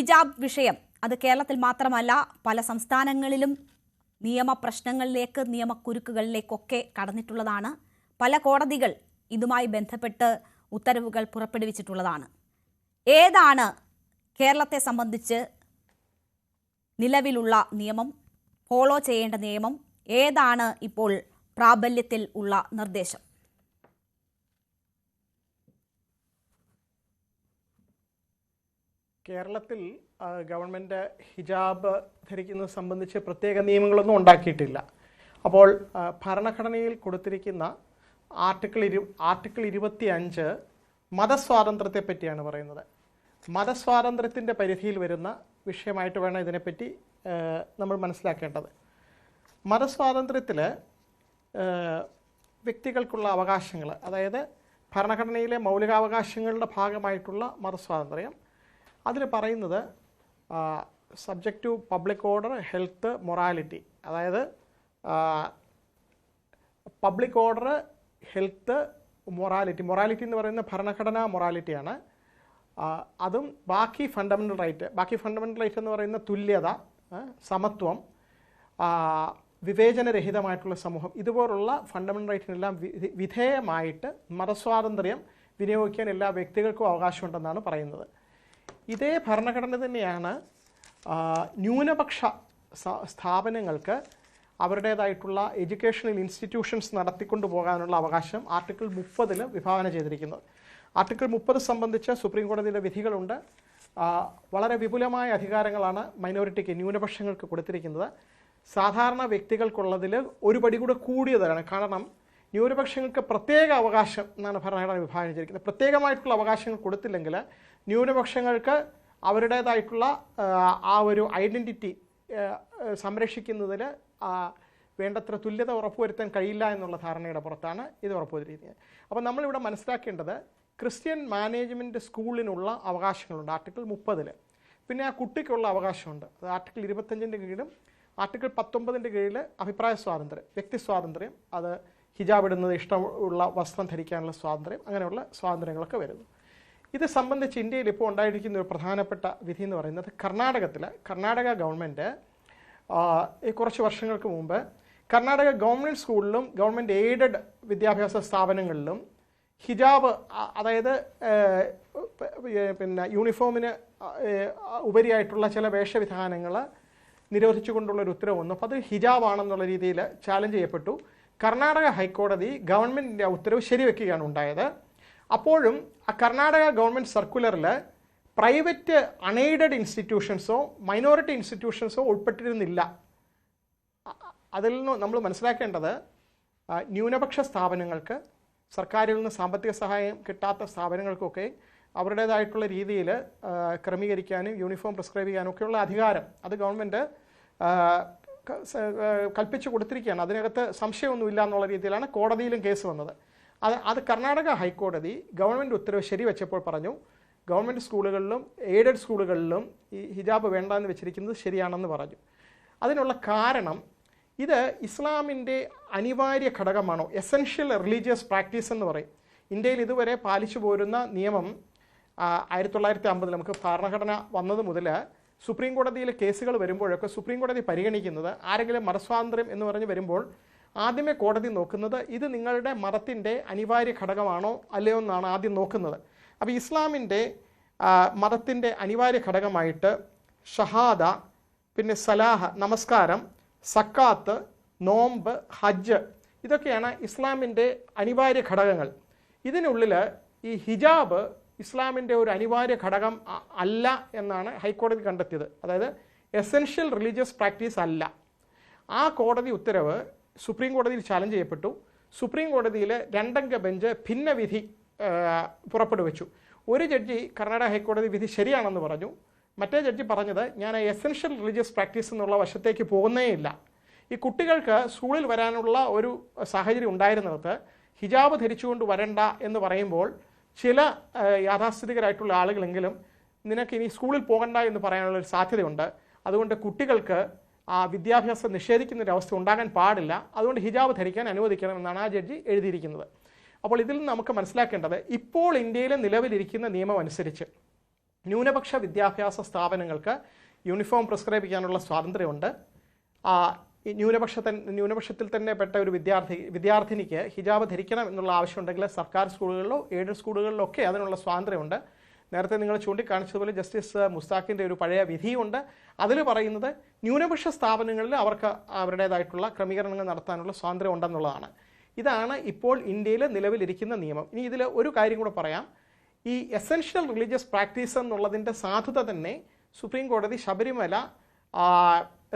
ഹിജാബ് വിഷയം അത് കേരളത്തിൽ മാത്രമല്ല പല സംസ്ഥാനങ്ങളിലും നിയമപ്രശ്നങ്ങളിലേക്ക് നിയമക്കുരുക്കുകളിലേക്കൊക്കെ കടന്നിട്ടുള്ളതാണ്. പല കോടതികൾ ഇതുമായി ബന്ധപ്പെട്ട് ഉത്തരവുകൾ പുറപ്പെടുവിച്ചിട്ടുള്ളതാണ്. ഏതാണ് കേരളത്തെ സംബന്ധിച്ച് നിലവിലുള്ള നിയമം, ഫോളോ ചെയ്യേണ്ട നിയമം? ഏതാണ് ഇപ്പോൾ പ്രാബല്യത്തിൽ ഉള്ള നിർദ്ദേശം? കേരളത്തിൽ ഗവൺമെൻറ് ഹിജാബ് ധരിക്കുന്നത് സംബന്ധിച്ച് പ്രത്യേക നിയമങ്ങളൊന്നും ഉണ്ടാക്കിയിട്ടില്ല. അപ്പോൾ ഭരണഘടനയിൽ കൊടുത്തിരിക്കുന്ന ആർട്ടിക്കിൾ 25 മതസ്വാതന്ത്ര്യത്തെ പറ്റിയാണ് പറയുന്നത്. മതസ്വാതന്ത്ര്യത്തിൻ്റെ പരിധിയിൽ വരുന്ന വിഷയമായിട്ട് വേണം ഇതിനെപ്പറ്റി നമ്മൾ മനസ്സിലാക്കേണ്ടത്. മതസ്വാതന്ത്ര്യത്തിൽ വ്യക്തികൾക്കുള്ള അവകാശങ്ങൾ, അതായത് ഭരണഘടനയിലെ മൗലികാവകാശങ്ങളുടെ ഭാഗമായിട്ടുള്ള മതസ്വാതന്ത്ര്യം, അതിൽ പറയുന്നത് subject to public order, health, morality. അതായത് പബ്ലിക് ഓർഡർ, ഹെൽത്ത്, മൊറാലിറ്റി എന്ന് പറയുന്ന ഭരണഘടനാ മൊറാലിറ്റിയാണ്. അതും ബാക്കി ഫണ്ടമെൻ്റൽ റൈറ്റ് എന്ന് പറയുന്ന തുല്യത, സമത്വം, വിവേചനരഹിതമായിട്ടുള്ള സമൂഹം, ഇതുപോലുള്ള ഫണ്ടമെൻ്റൽ റൈറ്റിനെല്ലാം വിധേയമായിട്ട് മതസ്വാതന്ത്ര്യം വിനിയോഗിക്കാൻ എല്ലാ വ്യക്തികൾക്കും അവകാശമുണ്ടെന്നാണ് പറയുന്നത്. ഇതേ ഭരണഘടന തന്നെയാണ് ന്യൂനപക്ഷ സ്ഥാപനങ്ങൾക്ക് അവരുടേതായിട്ടുള്ള എഡ്യൂക്കേഷണൽ ഇൻസ്റ്റിറ്റ്യൂഷൻസ് നടത്തിക്കൊണ്ടു പോകാനുള്ള അവകാശം ആർട്ടിക്കിൾ 30 വിഭാവന ചെയ്തിരിക്കുന്നത്. ആർട്ടിക്കിൾ 30 സംബന്ധിച്ച് സുപ്രീം കോടതിയുടെ വിധികളുണ്ട്. വളരെ വിപുലമായ അധികാരങ്ങളാണ് മൈനോറിറ്റിക്ക്, ന്യൂനപക്ഷങ്ങൾക്ക് കൊടുത്തിരിക്കുന്നത്. സാധാരണ വ്യക്തികൾക്കുള്ളതിൽ ഒരു പടി കൂടെ കൂടിയതാണ്. കാരണം ന്യൂനപക്ഷങ്ങൾക്ക് പ്രത്യേക അവകാശം എന്നാണ് ഭരണഘടന വിഭാവനം ചെയ്തിരിക്കുന്നത്. പ്രത്യേകമായിട്ടുള്ള അവകാശങ്ങൾ കൊടുത്തില്ലെങ്കിൽ ന്യൂനപക്ഷങ്ങൾക്ക് അവരുടേതായിട്ടുള്ള ആ ഒരു ഐഡൻറ്റിറ്റി സംരക്ഷിക്കുന്നതിൽ വേണ്ടത്ര തുല്യത ഉറപ്പുവരുത്താൻ കഴിയില്ല എന്നുള്ള ധാരണയുടെ പുറത്താണ് ഇത് ഉറപ്പുവരുത്തിയിരിക്കുന്നത്. അപ്പോൾ നമ്മളിവിടെ മനസ്സിലാക്കേണ്ടത് ക്രിസ്ത്യൻ മാനേജ്മെൻറ്റ് സ്കൂളിനുള്ള അവകാശങ്ങളുണ്ട് ആർട്ടിക്കിൾ 30. പിന്നെ ആ കുട്ടിക്കുള്ള അവകാശമുണ്ട്, അത് ആർട്ടിക്കിൾ 25 കീഴിലും ആർട്ടിക്കിൾ 19 കീഴിൽ അഭിപ്രായ സ്വാതന്ത്ര്യം, വ്യക്തി സ്വാതന്ത്ര്യം, അത് ഹിജാബ് ഇടുന്നത്, ഇഷ്ടമുള്ള വസ്ത്രം ധരിക്കാനുള്ള സ്വാതന്ത്ര്യം, അങ്ങനെയുള്ള സ്വാതന്ത്ര്യങ്ങളൊക്കെ വരുന്നു. ഇത് സംബന്ധിച്ച് ഇന്ത്യയിൽ ഇപ്പോൾ ഉണ്ടായിരിക്കുന്ന ഒരു പ്രധാനപ്പെട്ട വിധി എന്ന് പറയുന്നത് കർണാടക ഗവൺമെൻറ് കുറച്ച് വർഷങ്ങൾക്ക് മുമ്പ് കർണാടക ഗവൺമെൻറ് സ്കൂളിലും ഗവൺമെൻറ് എയ്ഡഡ് വിദ്യാഭ്യാസ സ്ഥാപനങ്ങളിലും ഹിജാബ്, അതായത് പിന്നെ യൂണിഫോമിന് ഉപരിയായിട്ടുള്ള ചില വേഷവിധാനങ്ങൾ നിരോധിച്ചുകൊണ്ടുള്ളൊരു ഉത്തരവ് വന്നു. അപ്പോൾ അത് ഹിജാബാണെന്നുള്ള രീതിയിൽ ചാലഞ്ച് ചെയ്യപ്പെട്ടു. കർണാടക ഹൈക്കോടതി ഗവൺമെൻറ്റിൻ്റെ ആ ഉത്തരവ് ശരിവെക്കുകയാണ് ഉണ്ടായത്. അപ്പോഴും ആ കർണാടക ഗവൺമെൻറ് സർക്കുലറിൽ പ്രൈവറ്റ് അൺഎയ്ഡഡ് ഇൻസ്റ്റിറ്റ്യൂഷൻസോ മൈനോറിറ്റി ഇൻസ്റ്റിറ്റ്യൂഷൻസോ ഉൾപ്പെട്ടിരുന്നില്ല. അതിൽ നിന്ന് നമ്മൾ മനസ്സിലാക്കേണ്ടത് ന്യൂനപക്ഷ സ്ഥാപനങ്ങൾക്ക്, സർക്കാരിൽ നിന്ന് സാമ്പത്തിക സഹായം കിട്ടാത്ത സ്ഥാപനങ്ങൾക്കൊക്കെ അവരുടേതായിട്ടുള്ള രീതിയിൽ ക്രമീകരിക്കാനും യൂണിഫോം പ്രിസ്ക്രൈബ് ചെയ്യാനും ഒക്കെയുള്ള അധികാരം അത് ഗവൺമെൻറ് കൽപ്പിച്ചു കൊടുത്തിരിക്കുകയാണ്. അതിനകത്ത് സംശയമൊന്നുമില്ല എന്നുള്ള രീതിയിലാണ് കോടതിയിലും കേസ് വന്നത്. അത് കർണാടക ഹൈക്കോടതി ഗവൺമെൻറ് ഉത്തരവ് ശരിവെച്ചപ്പോൾ പറഞ്ഞു, ഗവൺമെൻറ് സ്കൂളുകളിലും എയ്ഡഡ് സ്കൂളുകളിലും ഈ ഹിജാബ് വേണ്ടെന്ന് വെച്ചിരിക്കുന്നത് ശരിയാണെന്ന് പറഞ്ഞു. അതിനുള്ള കാരണം ഇത് ഇസ്ലാമിൻ്റെ അനിവാര്യ ഘടകമാണോ, എസെൻഷ്യൽ റിലീജിയസ് പ്രാക്ടീസ് എന്ന് പറയും. ഇന്ത്യയിൽ ഇതുവരെ പാലിച്ചു പോരുന്ന നിയമം 1950 നമുക്ക് ഭരണഘടന വന്നത് മുതൽ സുപ്രീം കോടതിയിലെ കേസുകൾ വരുമ്പോഴൊക്കെ സുപ്രീം കോടതി പരിഗണിക്കുന്നത് ആരെങ്കിലും മതസ്വാതന്ത്ര്യം എന്ന് പറഞ്ഞ് വരുമ്പോൾ ആദ്യമേ കോടതി നോക്കുന്നത് ഇത് നിങ്ങളുടെ മതത്തിൻ്റെ അനിവാര്യ ഘടകമാണോ അല്ലയോ എന്നാണ് ആദ്യം നോക്കുന്നത്. അപ്പോൾ ഇസ്ലാമിൻ്റെ മതത്തിൻ്റെ അനിവാര്യ ഘടകമായിട്ട് ഷഹാദ, പിന്നെ സലാഹ്, നമസ്കാരം, സക്കാത്ത്, നോമ്പ്, ഹജ്ജ്, ഇതൊക്കെയാണ് ഇസ്ലാമിൻ്റെ അനിവാര്യ ഘടകങ്ങൾ. ഇതിനുള്ളിൽ ഈ ഹിജാബ് ഇസ്ലാമിൻ്റെ ഒരു അനിവാര്യ ഘടകം അല്ല എന്നാണ് ഹൈക്കോടതി കണ്ടെത്തിയത്. അതായത് എസെൻഷ്യൽ റിലീജിയസ് പ്രാക്ടീസ് അല്ല. ആ കോടതി ഉത്തരവ് സുപ്രീം കോടതിയിൽ ചാലഞ്ച് ചെയ്യപ്പെട്ടു. സുപ്രീം കോടതിയിൽ 2 അംഗ ബെഞ്ച് ഭിന്നവിധി പുറപ്പെടുവിച്ചു. ഒരു ജഡ്ജി കർണാടക ഹൈക്കോടതി വിധി ശരിയാണെന്ന് പറഞ്ഞു. മറ്റേ ജഡ്ജി പറഞ്ഞത് ഞാൻ എസെൻഷ്യൽ റിലീജിയസ് പ്രാക്ടീസ് എന്നുള്ള വശത്തേക്ക് പോകുന്നേയില്ല. ഈ കുട്ടികൾക്ക് സ്കൂളിൽ വരാനുള്ള ഒരു സാഹചര്യം ഉണ്ടായിരുന്നിടത്ത് ഹിജാബ് ധരിച്ചുകൊണ്ട് വരണ്ട എന്ന് പറയുമ്പോൾ ചില യാഥാസ്ഥിതികരായിട്ടുള്ള ആളുകളെങ്കിലും നിനക്ക് ഇനി സ്കൂളിൽ പോകണ്ട എന്ന് പറയാനുള്ളൊരു സാധ്യതയുണ്ട്. അതുകൊണ്ട് കുട്ടികൾക്ക് ആ വിദ്യാഭ്യാസം നിഷേധിക്കുന്നൊരവസ്ഥ ഉണ്ടാകാൻ പാടില്ല, അതുകൊണ്ട് ഹിജാബ് ധരിക്കാൻ അനുവദിക്കണം എന്നാണ് ആ ജഡ്ജി എഴുതിയിരിക്കുന്നത്. അപ്പോൾ ഇതിൽ നിന്ന് നമുക്ക് മനസ്സിലാക്കേണ്ടത് ഇപ്പോൾ ഇന്ത്യയിൽ നിലവിലിരിക്കുന്ന നിയമം അനുസരിച്ച് ന്യൂനപക്ഷ വിദ്യാഭ്യാസ സ്ഥാപനങ്ങൾക്ക് യൂണിഫോം പ്രിസ്ക്രൈബ് ചെയ്യാനുള്ള സ്വാതന്ത്ര്യമുണ്ട്. ഈ ന്യൂനപക്ഷത്തിൽ തന്നെ പെട്ട ഒരു വിദ്യാർത്ഥിനിക്ക് ഹിജാബ് ധരിക്കണം എന്നുള്ള ആവശ്യമുണ്ടെങ്കിൽ സർക്കാർ സ്കൂളുകളിലോ എയ്ഡഡ് സ്കൂളുകളിലോ ഒക്കെ അതിനുള്ള സ്വാതന്ത്ര്യമുണ്ട്. നേരത്തെ നിങ്ങൾ ചൂണ്ടിക്കാണിച്ചതുപോലെ ജസ്റ്റിസ് മുസ്താഖിൻ്റെ ഒരു പഴയ വിധിയുണ്ട്. അതിൽ പറയുന്നത് ന്യൂനപക്ഷ സ്ഥാപനങ്ങളിൽ അവർക്ക് അവരുടേതായിട്ടുള്ള ക്രമീകരണങ്ങൾ നടത്താനുള്ള സ്വാതന്ത്ര്യം ഉണ്ടെന്നുള്ളതാണ്. ഇതാണ് ഇപ്പോൾ ഇന്ത്യയിൽ നിലവിലിരിക്കുന്ന നിയമം. ഇനി ഇതിൽ ഒരു കാര്യം കൂടെ പറയാം. ഈ എസെൻഷ്യൽ റിലീജിയസ് പ്രാക്ടീസ് എന്നുള്ളതിൻ്റെ സാധുത തന്നെ സുപ്രീം കോടതി ശബരിമല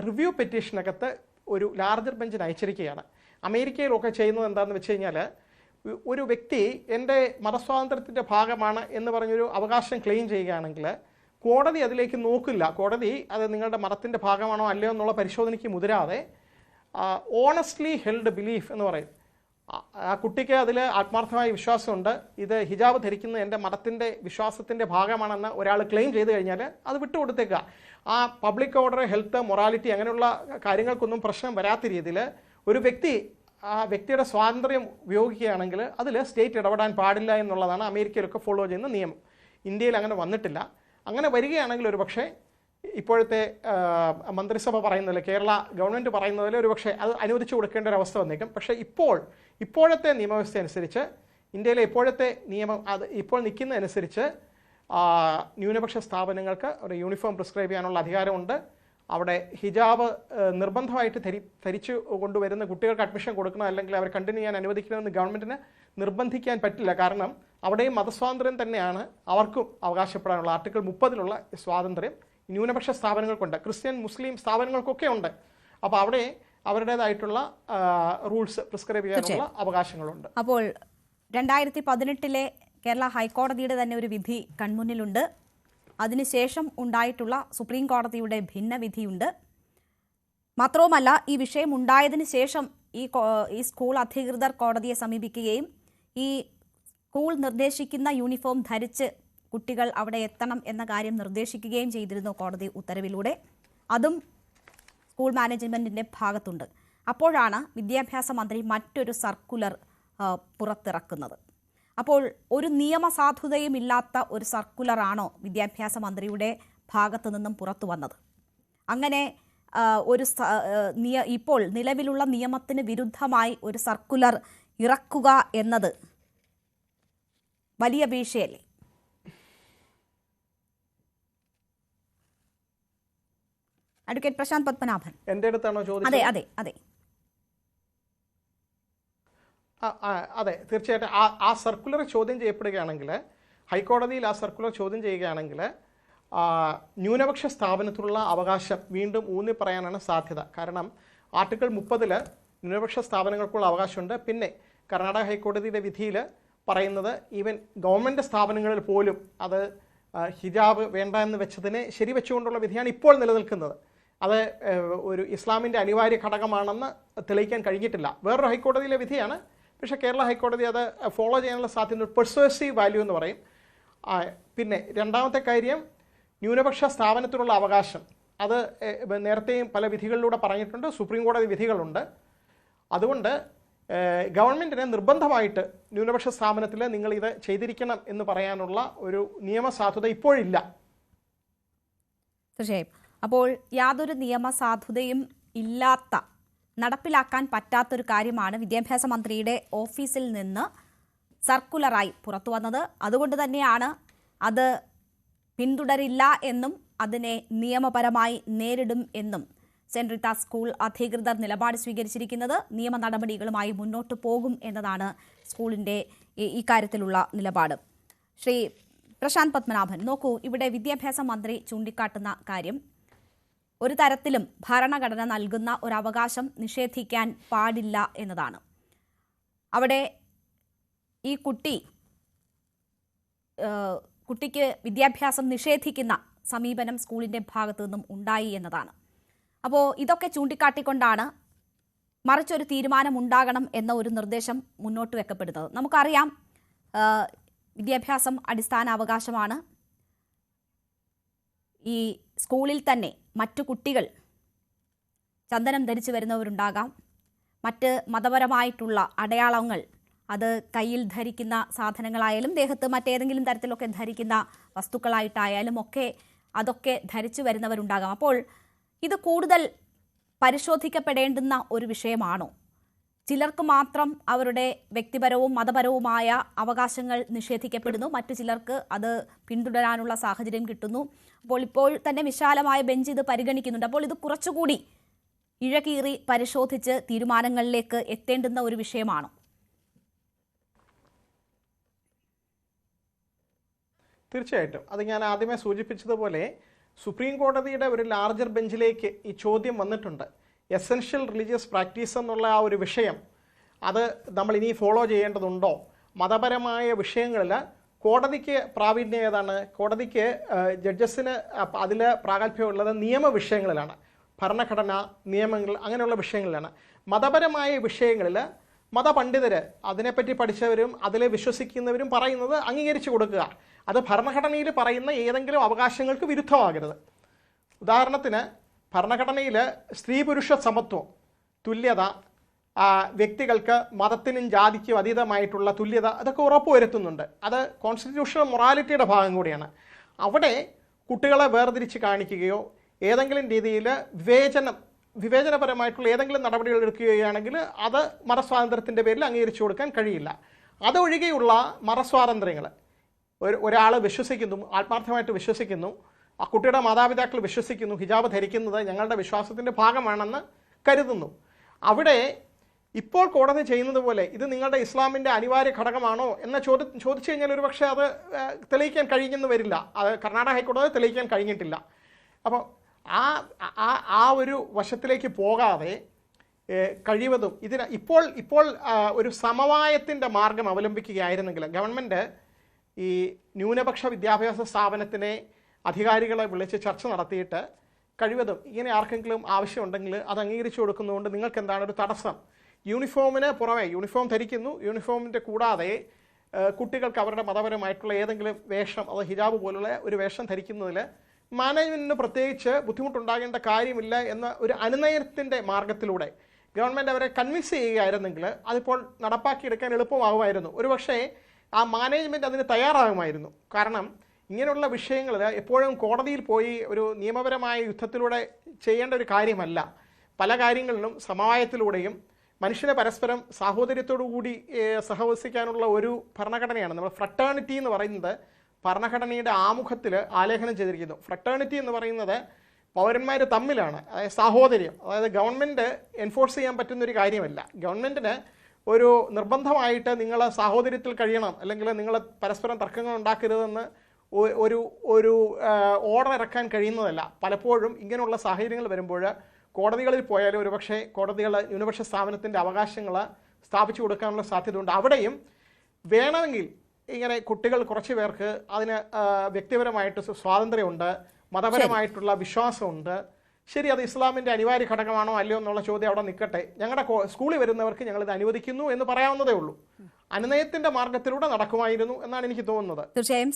റിവ്യൂ പെറ്റീഷനകത്ത് ഒരു ലാർജർ ബെഞ്ചിന് അയച്ചിരിക്കുകയാണ്. അമേരിക്കയിലൊക്കെ ചെയ്യുന്നത് എന്താണെന്ന് വെച്ച് കഴിഞ്ഞാൽ, ഒരു വ്യക്തി എൻ്റെ മതസ്വാതന്ത്ര്യത്തിൻ്റെ ഭാഗമാണ് എന്ന് പറഞ്ഞൊരു അവകാശം ക്ലെയിം ചെയ്യുകയാണെങ്കിൽ കോടതി അതിലേക്ക് നോക്കില്ല. കോടതി അത് നിങ്ങളുടെ മതത്തിൻ്റെ ഭാഗമാണോ അല്ലയോ എന്നുള്ള പരിശോധനയ്ക്ക് മുതിരാതെ ഓണസ്റ്റ്ലി ഹെൽഡ് ബിലീഫ് എന്ന് പറയും. ആ കുട്ടിക്ക് അതിൽ ആത്മാർത്ഥമായ വിശ്വാസമുണ്ട്, ഇത് ഹിജാബ് ധരിക്കുന്നത് എൻ്റെ മതത്തിൻ്റെ വിശ്വാസത്തിൻ്റെ ഭാഗമാണെന്ന് ഒരാൾ ക്ലെയിം ചെയ്ത് കഴിഞ്ഞാൽ അത് വിട്ടുകൊടുത്തേക്കുക. ആ പബ്ലിക് ഓർഡർ, ഹെൽത്ത്, മൊറാലിറ്റി അങ്ങനെയുള്ള കാര്യങ്ങൾക്കൊന്നും പ്രശ്നം വരാത്ത രീതിയിൽ ഒരു വ്യക്തി ആ വ്യക്തിയുടെ സ്വാതന്ത്ര്യം ഉപയോഗിക്കുകയാണെങ്കിൽ അതിൽ സ്റ്റേറ്റ് ഇടപെടാൻ പാടില്ല എന്നുള്ളതാണ് അമേരിക്കയിലൊക്കെ ഫോളോ ചെയ്യുന്ന നിയമം. ഇന്ത്യയിൽ അങ്ങനെ വന്നിട്ടില്ല. അങ്ങനെ വരികയാണെങ്കിൽ ഒരു പക്ഷേ ഇപ്പോഴത്തെ മന്ത്രിസഭ പറയുന്നതിൽ, കേരള ഗവൺമെൻറ് പറയുന്നതിൽ ഒരു പക്ഷേ അത് അനുവദിച്ചു കൊടുക്കേണ്ട ഒരു അവസ്ഥ വന്നേക്കും. പക്ഷേ ഇപ്പോഴത്തെ നിയമവ്യവസ്ഥ അനുസരിച്ച്, ഇന്ത്യയിലെ ഇപ്പോഴത്തെ നിയമം അത് ഇപ്പോൾ നിൽക്കുന്നതനുസരിച്ച് ന്യൂനപക്ഷ സ്ഥാപനങ്ങൾക്ക് ഒരു യൂണിഫോം പ്രിസ്ക്രൈബ് ചെയ്യാനുള്ള അധികാരമുണ്ട്. അവിടെ ഹിജാബ് നിർബന്ധമായിട്ട് ധരിച്ചു കൊണ്ടുവരുന്ന കുട്ടികൾക്ക് അഡ്മിഷൻ കൊടുക്കണം, അല്ലെങ്കിൽ അവർ കണ്ടിന്യൂ ചെയ്യാൻ അനുവദിക്കണമെന്ന് ഗവൺമെൻറ്റിന് നിർബന്ധിക്കാൻ പറ്റില്ല. കാരണം അവിടെയും മതസ്വാതന്ത്ര്യം തന്നെയാണ് അവർക്കും അവകാശപ്പെടാനുള്ള ആർട്ടിക്കിൾ 30 സ്വാതന്ത്ര്യം ന്യൂനപക്ഷ സ്ഥാപനങ്ങൾക്കുണ്ട്. ക്രിസ്ത്യൻ, മുസ്ലിം സ്ഥാപനങ്ങൾക്കൊക്കെ ഉണ്ട്. അപ്പോൾ അവിടെ അവരുടേതായിട്ടുള്ള റൂൾസ് പ്രിസ്ക്രൈബ് ചെയ്യാനുള്ള അവകാശങ്ങളുണ്ട്. അപ്പോൾ 2018 കേരള ഹൈക്കോടതിയുടെ തന്നെ ഒരു വിധി കൺമുന്നിലുണ്ട്. അതിനുശേഷം ഉണ്ടായിട്ടുള്ള സുപ്രീം കോടതിയുടെ ഭിന്നവിധിയുണ്ട്. മാത്രവുമല്ല, ഈ വിഷയം ഉണ്ടായതിനു ശേഷം ഈ സ്കൂൾ അധികൃതർ കോടതിയെ സമീപിക്കുകയും ഈ സ്കൂൾ നിർദ്ദേശിക്കുന്ന യൂണിഫോം ധരിച്ച് കുട്ടികൾ അവിടെ എത്തണം എന്ന കാര്യം നിർദ്ദേശിക്കുകയും ചെയ്തിരുന്നു കോടതി ഉത്തരവിലൂടെ. അതും സ്കൂൾ മാനേജ്മെൻറ്റിൻ്റെ ഭാഗത്തുണ്ട്. അപ്പോഴാണ് വിദ്യാഭ്യാസ മന്ത്രി മറ്റൊരു സർക്കുലർ പുറത്തിറക്കുന്നത്. അപ്പോൾ ഒരു നിയമസാധുതയും ഇല്ലാത്ത ഒരു സർക്കുലറാണോ വിദ്യാഭ്യാസ മന്ത്രിയുടെ ഭാഗത്തു നിന്നും പുറത്തു വന്നത്? അങ്ങനെ ഇപ്പോൾ നിലവിലുള്ള നിയമത്തിന് വിരുദ്ധമായി ഒരു സർക്കുലർ ഇറക്കുക എന്നത് വലിയ വീഴ്ചയല്ലേ? അഡ്വക്കേറ്റ് പ്രശാന്ത് പത്മനാഭൻ, എൻ്റെ അടുത്താണോ ചോദിച്ചത്? അതെ അതെ അതെ അതെ, തീർച്ചയായിട്ടും ആ സർക്കുലർ ചോദ്യം ചെയ്യപ്പെടുകയാണെങ്കിൽ, ഹൈക്കോടതിയിൽ ആ സർക്കുലർ ചോദ്യം ചെയ്യുകയാണെങ്കിൽ ന്യൂനപക്ഷ സ്ഥാപനത്തിലുള്ള അവകാശം വീണ്ടും ഊന്നി പറയാനാണ് സാധ്യത. കാരണം ആർട്ടിക്കിൾ 30 ന്യൂനപക്ഷ സ്ഥാപനങ്ങൾക്കുള്ള അവകാശമുണ്ട്. പിന്നെ കർണാടക ഹൈക്കോടതിയുടെ വിധിയിൽ പറയുന്നത് ഈവൻ ഗവൺമെൻറ് സ്ഥാപനങ്ങളിൽ പോലും അത് ഹിജാബ് വേണ്ട എന്ന് വെച്ചതിനെ ശരിവെച്ചുകൊണ്ടുള്ള വിധിയാണ് ഇപ്പോൾ നിലനിൽക്കുന്നത്. അത് ഒരു ഇസ്ലാമിൻ്റെ അനിവാര്യ ഘടകമാണെന്ന് തെളിയിക്കാൻ കഴിഞ്ഞിട്ടില്ല. വേറൊരു ഹൈക്കോടതിയിലെ വിധിയാണ്. പക്ഷേ കേരള ഹൈക്കോടതി അത് ഫോളോ ചെയ്യാനുള്ള സാധ്യത, പെർസ്വേസീവ് വാല്യൂ എന്ന് പറയും. പിന്നെ രണ്ടാമത്തെ കാര്യം, ന്യൂനപക്ഷ സ്ഥാപനത്തിനുള്ള അവകാശം അത് നേരത്തെയും പല വിധികളിലൂടെ പറഞ്ഞിട്ടുണ്ട്, സുപ്രീം കോടതി വിധികളുണ്ട്. അതുകൊണ്ട് ഗവൺമെൻറ്റിനെ നിർബന്ധമായിട്ട് ന്യൂനപക്ഷ സ്ഥാപനത്തിൽ നിങ്ങൾ ഇത് ചെയ്തിരിക്കണം എന്ന് പറയാനുള്ള ഒരു നിയമസാധുത ഇപ്പോഴില്ല. തീർച്ചയായും. അപ്പോൾ യാതൊരു നിയമസാധുതയും ഇല്ലാത്ത, നടപ്പിലാക്കാൻ പറ്റാത്തൊരു കാര്യമാണ് വിദ്യാഭ്യാസ മന്ത്രിയുടെ ഓഫീസിൽ നിന്ന് സർക്കുലറായി പുറത്തു വന്നത്. അതുകൊണ്ട് തന്നെയാണ് അത് പിന്തുടരില്ല എന്നും അതിനെ നിയമപരമായി നേരിടും എന്നും സെന്റ് റീത്ത സ്കൂൾ അധികൃതർ നിലപാട് സ്വീകരിച്ചിരിക്കുന്നത്. നിയമ നടപടികളുമായി മുന്നോട്ട് പോകും എന്നതാണ് സ്കൂളിൻ്റെ ഇക്കാര്യത്തിലുള്ള നിലപാട്. ശ്രീ പ്രശാന്ത് പത്മനാഭൻ, നോക്കൂ, ഇവിടെ വിദ്യാഭ്യാസ മന്ത്രി ചൂണ്ടിക്കാട്ടുന്ന കാര്യം, ഒരു തരത്തിലും ഭരണഘടന നൽകുന്ന ഒരു അവകാശം നിഷേധിക്കാൻ പാടില്ല എന്നതാണ്. അവിടെ ഈ കുട്ടിക്ക് വിദ്യാഭ്യാസം നിഷേധിക്കുന്ന സമീപനം സ്കൂളിൻ്റെ ഭാഗത്തു നിന്നും ഉണ്ടായി എന്നതാണ്. അപ്പോൾ ഇതൊക്കെ ചൂണ്ടിക്കാട്ടിക്കൊണ്ടാണ് മറിച്ചൊരു തീരുമാനമുണ്ടാകണം എന്ന ഒരു നിർദ്ദേശം മുന്നോട്ട് വെക്കപ്പെടുന്നത്. നമുക്കറിയാം, വിദ്യാഭ്യാസം അടിസ്ഥാന അവകാശമാണ്. ഈ സ്കൂളിൽ തന്നെ മറ്റു കുട്ടികൾ ചന്ദനം ധരിച്ചു വരുന്നവരുണ്ടാകാം, മറ്റ് മതപരമായിട്ടുള്ള അടയാളങ്ങൾ അത് കയ്യിൽ ധരിക്കുന്ന സാധനങ്ങളായാലും ദേഹത്ത് മറ്റേതെങ്കിലും തരത്തിലൊക്കെ ധരിക്കുന്ന വസ്തുക്കളായിട്ടായാലും ഒക്കെ അതൊക്കെ ധരിച്ചു വരുന്നവരുണ്ടാകാം. അപ്പോൾ ഇത് കൂടുതൽ പരിശോധിക്കപ്പെടേണ്ടുന്ന ഒരു വിഷയമാണോ? ചിലർക്ക് മാത്രം അവരുടെ വ്യക്തിപരവും മതപരവുമായ അവകാശങ്ങൾ നിഷേധിക്കപ്പെടുന്നു, മറ്റു ചിലർക്ക് അത് പിന്തുടരാനുള്ള സാഹചര്യം കിട്ടുന്നു. അപ്പോൾ ഇപ്പോൾ തന്നെ വിശാലമായ ബെഞ്ച് ഇത് പരിഗണിക്കുന്നുണ്ട്. അപ്പോൾ ഇത് കുറച്ചുകൂടി ഇഴകീറി പരിശോധിച്ച് തീരുമാനങ്ങളിലേക്ക് എത്തേണ്ടുന്ന ഒരു വിഷയമാണോ? തീർച്ചയായിട്ടും. അത് ഞാൻ ആദ്യമേ സൂചിപ്പിച്ചതുപോലെ സുപ്രീം കോടതിയുടെ ഒരു ലാർജർ ബെഞ്ചിലേക്ക് ഈ ചോദ്യം വന്നിട്ടുണ്ട്. എസെൻഷ്യൽ റിലീജിയസ് പ്രാക്ടീസ് എന്നുള്ള ആ ഒരു വിഷയം അത് നമ്മൾ ഇനി ഫോളോ ചെയ്യേണ്ടതുണ്ടോ? മതപരമായ വിഷയങ്ങളിൽ കോടതിക്ക് പ്രാവീണ്യം ഏതാണ്? കോടതിക്ക് ജഡ്ജസിന് അതിൽ പ്രാഗൽഭ്യമുള്ളത് നിയമവിഷയങ്ങളിലാണ്, ഭരണഘടന, നിയമങ്ങൾ, അങ്ങനെയുള്ള വിഷയങ്ങളിലാണ്. മതപരമായ വിഷയങ്ങളിൽ മതപണ്ഡിതർ, അതിനെപ്പറ്റി പഠിച്ചവരും അതിൽ വിശ്വസിക്കുന്നവരും പറയുന്നത് അംഗീകരിച്ചു കൊടുക്കുക. അത് ഭരണഘടനയിൽ പറയുന്ന ഏതെങ്കിലും അവകാശങ്ങൾക്ക് വിരുദ്ധമാകരുത്. ഉദാഹരണത്തിന് ഭരണഘടനയിൽ സ്ത്രീ പുരുഷ സമത്വം, തുല്യത, വ്യക്തികൾക്ക് മതത്തിനും ജാതിക്കും അതീതമായിട്ടുള്ള തുല്യത, അതൊക്കെ ഉറപ്പുവരുത്തുന്നുണ്ട്. അത് കോൺസ്റ്റിറ്റ്യൂഷണൽ മൊറാലിറ്റിയുടെ ഭാഗം കൂടിയാണ്. അവിടെ കുട്ടികളെ വേർതിരിച്ച് കാണിക്കുകയോ ഏതെങ്കിലും രീതിയിൽ വിവേചനപരമായിട്ടുള്ള ഏതെങ്കിലും നടപടികൾ എടുക്കുകയാണെങ്കിൽ അത് മതസ്വാതന്ത്ര്യത്തിൻ്റെ പേരിൽ അംഗീകരിച്ചു കൊടുക്കാൻ കഴിയില്ല. അതൊഴികെയുള്ള മതസ്വാതന്ത്ര്യങ്ങൾ ഒരാൾ വിശ്വസിക്കുന്നു, ആത്മാർത്ഥമായിട്ട് വിശ്വസിക്കുന്നു, ആ കുട്ടിയുടെ മാതാപിതാക്കൾ വിശ്വസിക്കുന്നു, ഹിജാബ് ധരിക്കുന്നത് ഞങ്ങളുടെ വിശ്വാസത്തിൻ്റെ ഭാഗമാണെന്ന് കരുതുന്നു. അവിടെ ഇപ്പോൾ കോടതി ചെയ്യുന്നത് പോലെ ഇത് നിങ്ങളുടെ ഇസ്ലാമിൻ്റെ അനിവാര്യ ഘടകമാണോ എന്ന ചോദിച്ചു കഴിഞ്ഞാൽ ഒരു പക്ഷേ അത് തെളിയിക്കാൻ കഴിഞ്ഞെന്ന് വരില്ല. അത് കർണാടക ഹൈക്കോടതി തെളിയിക്കാൻ കഴിഞ്ഞിട്ടില്ല. അപ്പോൾ ആ ഒരു വശത്തിലേക്ക് പോകാതെ കഴിവതും ഇപ്പോൾ ഒരു സമവായത്തിൻ്റെ മാർഗം അവലംബിക്കുകയായിരുന്നെങ്കിൽ ഗവൺമെൻറ് ഈ ന്യൂനപക്ഷ വിദ്യാഭ്യാസ സ്ഥാപനത്തിനെ അധികാരികളെ വിളിച്ച് ചർച്ച നടത്തിയിട്ട് കഴിവതും ഇങ്ങനെ ആർക്കെങ്കിലും ആവശ്യമുണ്ടെങ്കിൽ അത് അംഗീകരിച്ചു കൊടുക്കുന്നതുകൊണ്ട് നിങ്ങൾക്ക് എന്താണ് ഒരു തടസ്സം? യൂണിഫോമിന് പുറമെ യൂണിഫോം ധരിക്കുന്നു, യൂണിഫോമിൻ്റെ കൂടാതെ കുട്ടികൾക്ക് അവരുടെ മതപരമായിട്ടുള്ള ഏതെങ്കിലും വേഷം, അത് ഹിജാബ് പോലുള്ള ഒരു വേഷം ധരിക്കുന്നതിൽ മാനേജ്മെൻറ്റിന് പ്രത്യേകിച്ച് ബുദ്ധിമുട്ടുണ്ടാകേണ്ട കാര്യമില്ല എന്ന ഒരു അനുനയത്തിൻ്റെ മാർഗത്തിലൂടെ ഗവൺമെൻറ് അവരെ കൺവിൻസ് ചെയ്യുകയായിരുന്നെങ്കിൽ അതിപ്പോൾ നടപ്പാക്കിയെടുക്കാൻ എളുപ്പമാകുമായിരുന്നു. ഒരുപക്ഷേ ആ മാനേജ്മെൻറ്റ് അതിന് തയ്യാറാകുമായിരുന്നു. കാരണം ഇങ്ങനെയുള്ള വിഷയങ്ങൾ എപ്പോഴും കോടതിയിൽ പോയി ഒരു നിയമപരമായ യുദ്ധത്തിലൂടെ ചെയ്യേണ്ട ഒരു കാര്യമല്ല. പല കാര്യങ്ങളിലും സമവായത്തിലൂടെയും മനുഷ്യനെ പരസ്പരം സാഹോദര്യത്തോടു കൂടി സഹവസിക്കാനുള്ള ഒരു ഭരണഘടനയാണ്. നമ്മൾ ഫ്രട്ടേണിറ്റി എന്ന് പറയുന്നത് ഭരണഘടനയുടെ ആമുഖത്തിൽ ആലേഖനം ചെയ്തിരിക്കുന്നു. ഫ്രട്ടേണിറ്റി എന്ന് പറയുന്നത് പൗരന്മാർ തമ്മിലാണ്, അതായത് സാഹോദര്യം. അതായത് ഗവൺമെൻറ് എൻഫോഴ്സ് ചെയ്യാൻ പറ്റുന്നൊരു കാര്യമല്ല. ഗവൺമെൻറ്റിന് ഒരു നിർബന്ധമായിട്ട് നിങ്ങൾ സാഹോദര്യത്തിൽ കഴിയണം, അല്ലെങ്കിൽ നിങ്ങൾ പരസ്പരം തർക്കങ്ങൾ ഉണ്ടാക്കരുതെന്ന് ഒരു ഓർഡർ ഇറക്കാൻ കഴിയുന്നതല്ല. പലപ്പോഴും ഇങ്ങനെയുള്ള സാഹചര്യങ്ങൾ വരുമ്പോൾ കോടതികളിൽ പോയാലും ഒരുപക്ഷെ കോടതികൾ ന്യൂനപക്ഷ സ്ഥാപനത്തിൻ്റെ അവകാശങ്ങൾ സ്ഥാപിച്ചു കൊടുക്കാനുള്ള സാധ്യതയുണ്ട്. അവിടെയും വേണമെങ്കിൽ ഇങ്ങനെ കുട്ടികൾ കുറച്ച് പേർക്ക് അതിന് വ്യക്തിപരമായിട്ട് സ്വാതന്ത്ര്യമുണ്ട്, മതപരമായിട്ടുള്ള വിശ്വാസമുണ്ട്. ശരി, അത് ഇസ്ലാമിൻ്റെ അനിവാര്യ ഘടകമാണോ അല്ലയോ എന്നുള്ള ചോദ്യം അവിടെ നിൽക്കട്ടെ. ഞങ്ങളുടെ സ്കൂളിൽ വരുന്നവർക്ക് ഞങ്ങളിത് അനുവദിക്കുന്നു എന്ന് പറയാവുന്നതേ ഉള്ളൂ. അനുനയത്തിൻ്റെ മാർഗത്തിലൂടെ നടക്കുമായിരുന്നു എന്നാണ് എനിക്ക് തോന്നുന്നത്. തീർച്ചയായും